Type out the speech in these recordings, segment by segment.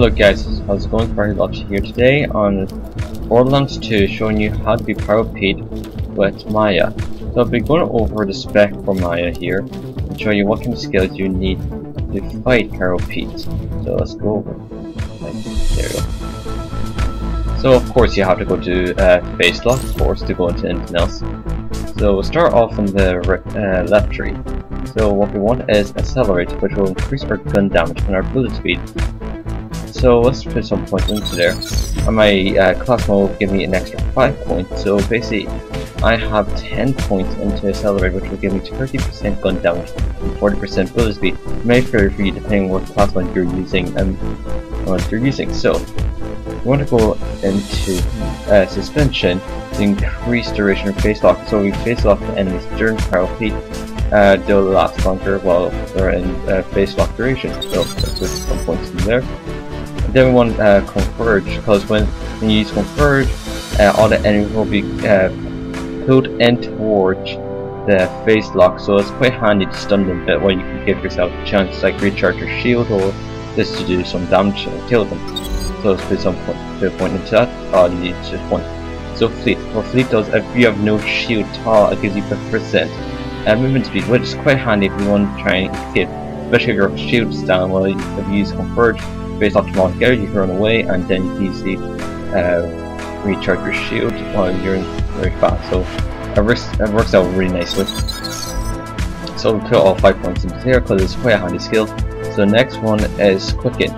Hello guys, how's it going? Pyro Pete here today on Borderlands 2, showing you how to be Pyro Pete with Maya. So I'll be going over the spec for Maya here and show you what kind of skills you need to fight Pyro Pete. So let's go over. There we go. So of course you have to go to face lock, of course, to go into anything else. So we'll start off on the left tree. So what we want is accelerate, which will increase our gun damage and our bullet speed. So let's put some points into there. And my class mode will give me an extra 5 points. So basically, I have 10 points into accelerate, which will give me 30% gun damage and 40% bullet speed. It may vary for you depending on what class mode you're using and what you're using. So you want to go into suspension to increase duration of face lock. So we face lock the enemies during Pyro Pete. They'll last longer while they're in face lock duration. So let's put some points in there. Then we want Converge, because when you use Converge, all the enemies will be pulled in towards the face lock, so it's quite handy to stun them a bit while you can give yourself a chance, like recharge your shield or just to do some damage and kill them. So let's put some point into that. All you need is just one. So Fleet. What Fleet does, if you have no shield at all, it gives you 50% movement speed, which is quite handy if you want to try and escape, especially if your shield's down. Well, if you use Converge, face off them all together, you can run away and then you can easily recharge your shield while you're very fast. So it works out really nicely. So we'll put all 5 points into here because it's quite a handy skill. So the next one is Quicken.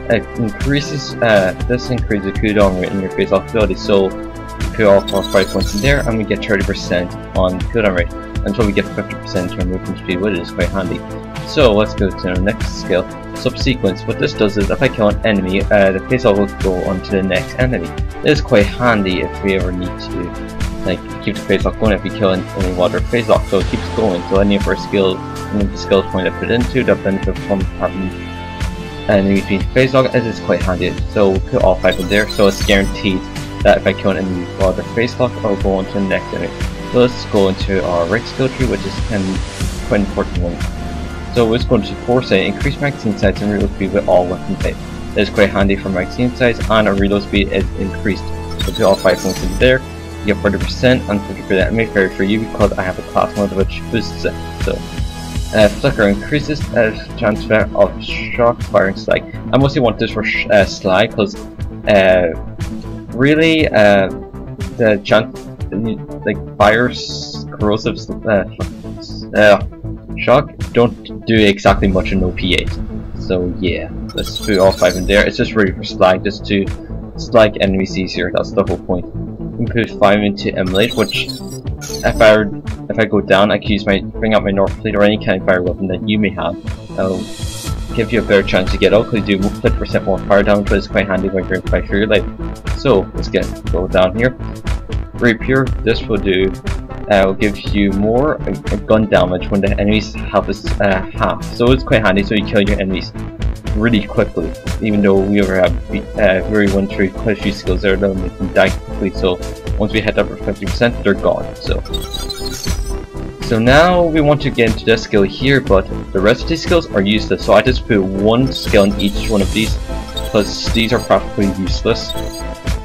It increases this increases the cooldown rate in your face off ability. So we put all 5 points in there and we get 30% on cooldown rate until we get 50% on movement speed, which is quite handy. So let's go to our next skill, Subsequence. What this does is if I kill an enemy, the face off will go on to the next enemy. This is quite handy if we ever need to keep the face off going if you kill any water face off, so it keeps going. So any of our skills, any of the skills point I put into that benefit from having enemies being face off, it is quite handy. So we'll put all 5 in there, so it's guaranteed that if I kill an enemy while they're face lock, I'll go on to the next enemy. So let's go into our right skill tree, which is quite an important one. So let's go into Foresight, increase magazine size and reload speed with all weapon types. This is quite handy for magazine size, and our reload speed is increased. So put all 5 points in there, you get 40% and 50%. It may vary for you because I have a class mode which boosts it. So Flicker increases transfer of shock, fire and slag. I mostly want this for slag because really the chance fires, corrosive shock don't do exactly much in OP8. So yeah, let's put all 5 in there. It's just really for slag, just to slag enemies easier. That's the whole point. We can put 5 into Emulate, which if I go down, I can bring out my North Fleet or any kind of fire weapon that you may have. That'll give you a better chance to get out because you do 50% more fire damage, but it's quite handy when you're fighting for your life. So let's go down here. Rapier, this will do. Will give you more gun damage when the enemy's health is half. So it's quite handy, so you kill your enemies really quickly. Even though we already went through quite a few skills there that make them die quickly. So once we hit up for 50%, they're gone. So now we want to get into this skill here, but the rest of these skills are useless. So I just put one skill in each one of these because these are practically useless.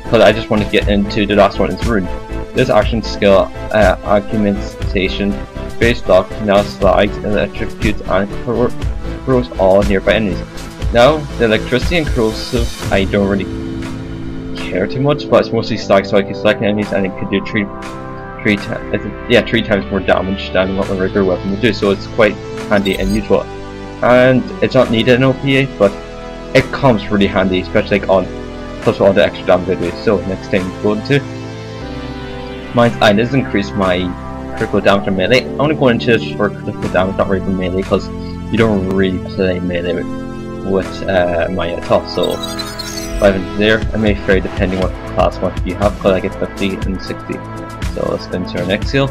Because I just want to get into the last one, is Rune. This action skill, augmentation, face lock, now slides, electrocutes and corrodes all nearby enemies. Now, the electricity and corrosive I don't really care too much, but it's mostly slag, so I can select enemies and it could do 3 times more damage than what a regular weapon would do, so it's quite handy and useful. And it's not needed in OP8, but it comes really handy, especially plus all the extra damage I do. So next thing we go into Mind's Eye. This increase my critical damage and melee. I'm only going into this for critical damage, not really for melee, because you don't really play melee with Maya at all. So 5 into there. I may vary depending what class mod you have, because I get 50 and 60. So let's go into our next skill,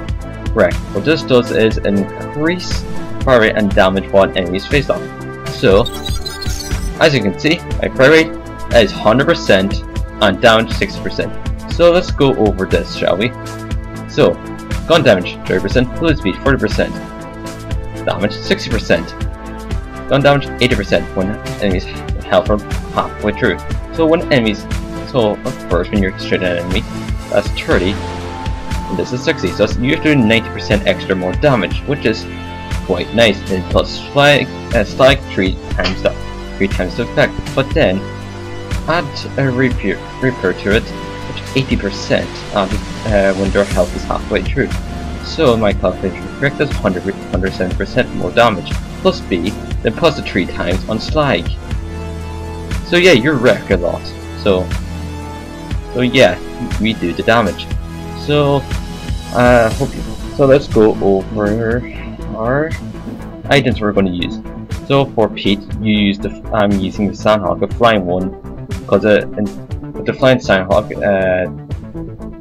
Wreck. What this does is increase fire rate and damage while enemies face off. So as you can see, my fire rate is 100% and damage 60%. So let's go over this, shall we? So, gun damage 30%, bullet speed 40%, damage 60%, gun damage 80% when enemies health from halfway through. So first when you're shooting an enemy, that's 30, and this is 60, so you're doing 90% extra more damage, which is quite nice. And plus slag 3 times the effect, but then add a repair to it, which 80% when their health is halfway through. So my calculation is correct, that's 107% more damage, plus B, then plus the 3 times on slag. So yeah, you're wrecked a lot. So yeah, we do the damage. So so let's go over our items we're going to use. So for Pete, I'm using the Sandhawk, a flying one, because the flying Sandhawk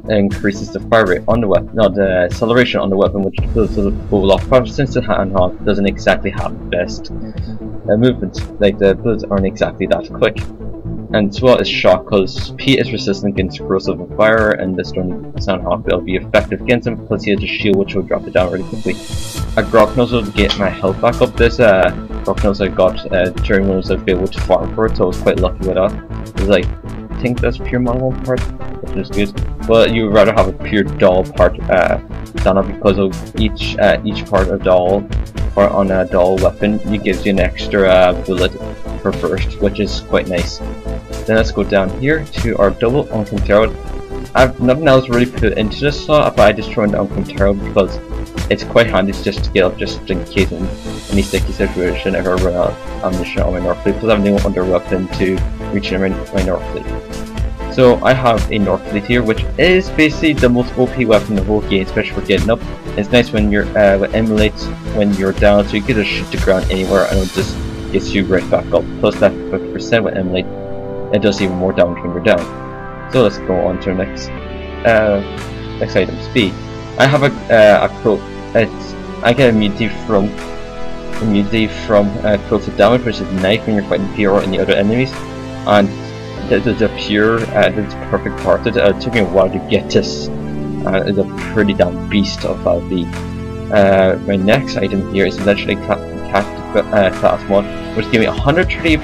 increases the fire rate on the weapon, the acceleration on the weapon, which builds a whole lot faster, since the Sandhawk doesn't exactly have the best movement. Like the builds aren't exactly that quick. And as well as shock, because Pete is resistant against corrosive fire, and this Sandhawk will be effective against him, plus he has a shield which will drop it down really quickly. A grok nozzle to get my health back up. This grok nozzle I got during when I was able to farm for it, so I was quite lucky with that. It was like, I think that's pure model one part, which is good. But you would rather have a pure doll part done up, because of each part of doll or on a doll weapon, it gives you an extra bullet per burst, which is quite nice. Then let's go down here to our double uncomparable. I've nothing else really put into this slot, but I just throw in the uncomparable because it's quite handy just to get up just in case in any sticky situation if I run out of ammunition on my North Fleet, because I have no other weapon to reach in my North Fleet. So I have a North Fleet here, which is basically the most OP weapon in the whole game, especially for getting up. It's nice when you're with emulates when you're down, so you can just shoot the ground anywhere and it just gets you right back up. Plus that 50% with emulate, it does even more damage when you're down. So let's go on to our next item, speed. I have a quote. I get immunity from corrosive damage, which is knife when you're fighting Pyro and the other enemies, and this is a pure, this is perfect part. It took me a while to get this. It's a pretty damn beast of a beat. My next item here is essentially class mod, which gives me 130%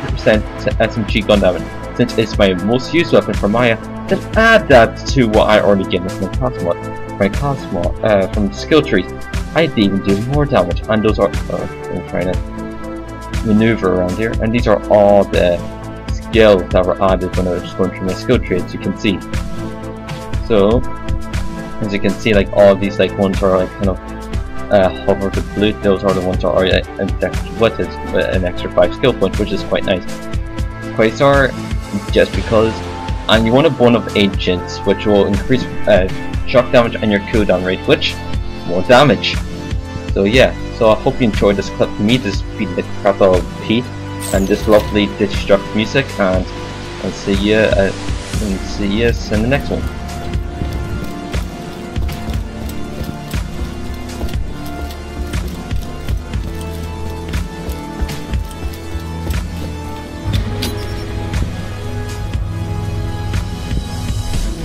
SMG gun damage. Since it's my most used weapon for Maya, then add that to what I already get with my class mod. My class mod from skill trees, I even do more damage, and those are I'm trying to maneuver around here, and these are all the skills that were added when I was going through my skill tree, as you can see. So as you can see, like all these like ones are like kind of hover to blue, those are the ones that are infected with it with an extra 5 skill points, which is quite nice. Quasar, just because, and you want a bone of agents, which will increase shock damage and your cooldown rate, which more damage. So yeah, so I hope you enjoyed this clip. For me, this beat the crap out of Pete and this lovely destruct music, and see you in the next one.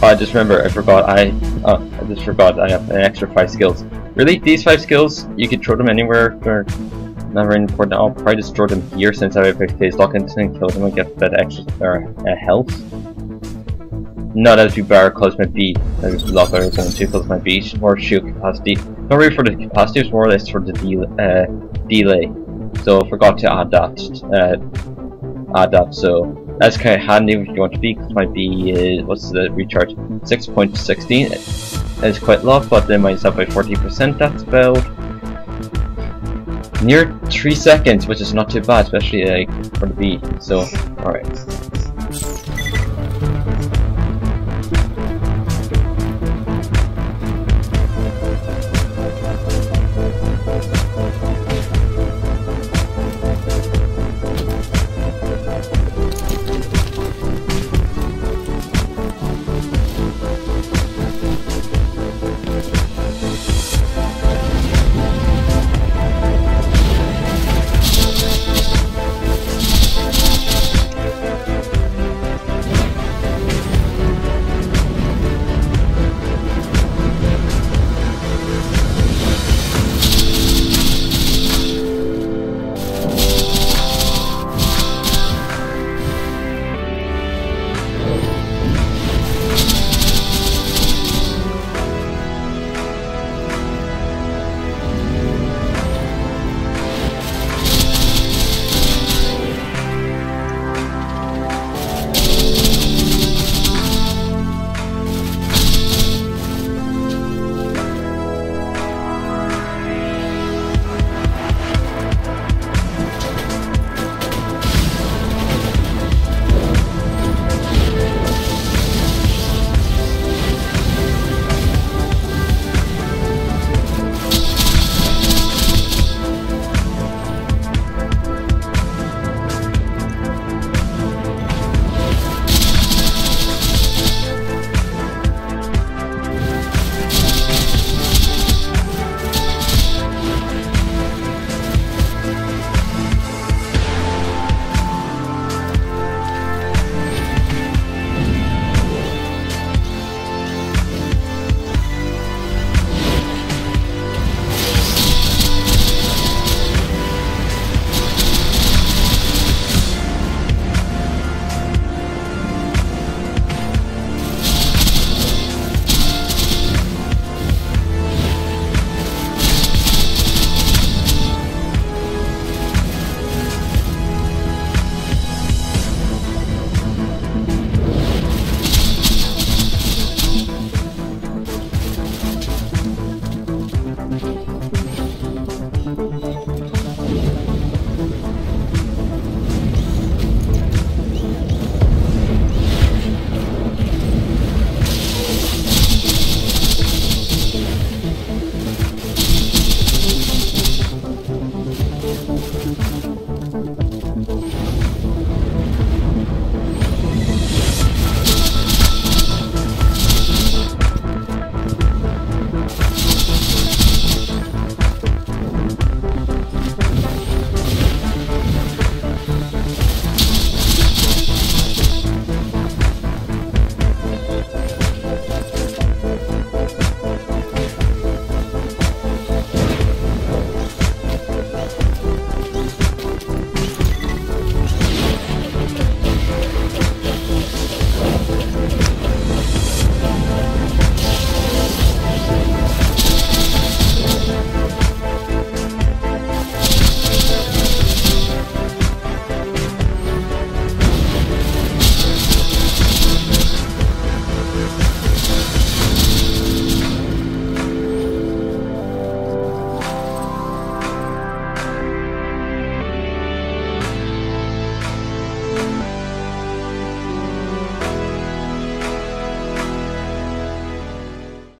I just forgot I have an extra 5 skills. Really, these 5 skills, you can throw them anywhere. They're not very important. I'll probably just throw them here since I have a phase lock and kill them and get that extra health. Not as you better close my beat. There's a lot better going to close my beat or shield capacity. Not really for the capacity, it's more or less for the delay. So I forgot to add that. So that's kind of handy if you want to be, because my B is, what's the recharge? 6.16. It's quite low, but then mine's up by 40%. That's about near 3 seconds, which is not too bad, especially like for the B. So, alright.